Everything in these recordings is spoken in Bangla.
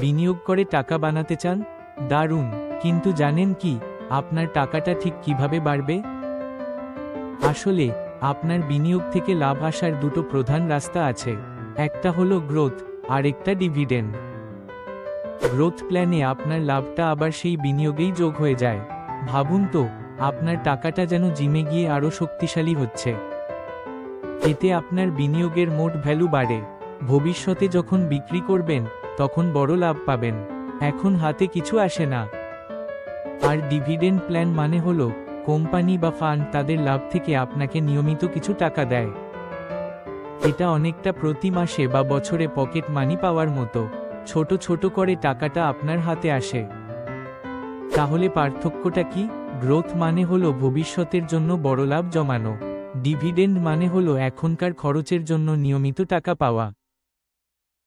বিনিয়োগ করে টাকা বানাতে চান? দারুণ, কিন্তু জানেন কি আপনার টাকাটা ঠিক কিভাবে বাড়বে? আসলে আপনার বিনিয়োগ থেকে লাভ আসার দুটো প্রধান রাস্তা আছে। একটা হলো গ্রোথ, আর একটা ডিভিডেন্ড। গ্রোথ প্ল্যানে আপনার লাভটা আবার সেই বিনিয়োগেই যোগ হয়ে যায়। ভাবুন তো, আপনার টাকাটা যেন জিমে গিয়ে আরও শক্তিশালী হচ্ছে। এতে আপনার বিনিয়োগের মোট ভ্যালু বাড়ে। ভবিষ্যতে যখন বিক্রি করবেন তখন বড় লাভ পাবেন, এখন হাতে কিছু আসে না। আর ডিভিডেন্ড প্ল্যান মানে হলো কোম্পানি বা ফান্ড তাদের লাভ থেকে আপনাকে নিয়মিত কিছু টাকা দেয়। এটা অনেকটা প্রতি মাসে বা বছরে পকেট মানি পাওয়ার মতো, ছোট ছোট করে টাকাটা আপনার হাতে আসে। তাহলে পার্থক্যটা কি? গ্রোথ মানে হলো ভবিষ্যতের জন্য বড় লাভ জমানো, ডিভিডেন্ড মানে হলো এখনকার খরচের জন্য নিয়মিত টাকা পাওয়া।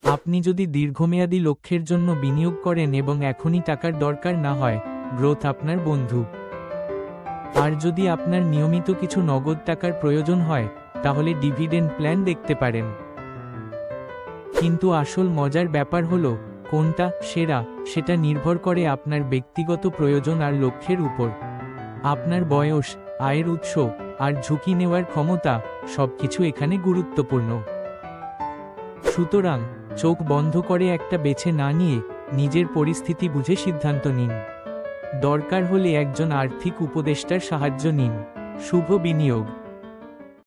আপনি যদি দীর্ঘমেয়াদী লক্ষ্যের জন্য বিনিয়োগ করেন এবং এখনই টাকার দরকার না হয়, গ্রোথ আপনার বন্ধু। আর যদি আপনার নিয়মিত কিছু নগদ টাকার প্রয়োজন হয়, তাহলে ডিভিডেন্ড প্ল্যান দেখতে পারেন। কিন্তু আসল মজার ব্যাপার হলো কোনটা সেরা, সেটা নির্ভর করে আপনার ব্যক্তিগত প্রয়োজন আর লক্ষ্যের উপর। আপনার বয়স, আয়ের উৎস, আর ঝুঁকি নেওয়ার ক্ষমতা সবকিছু এখানে গুরুত্বপূর্ণ। সুতরাং চোখ বন্ধ করে একটা বেছে না নিয়ে নিজের পরিস্থিতি বুঝে সিদ্ধান্ত নিন। দরকার হলে একজন আর্থিক উপদেষ্টার সাহায্য নিন। শুভ বিনিয়োগ।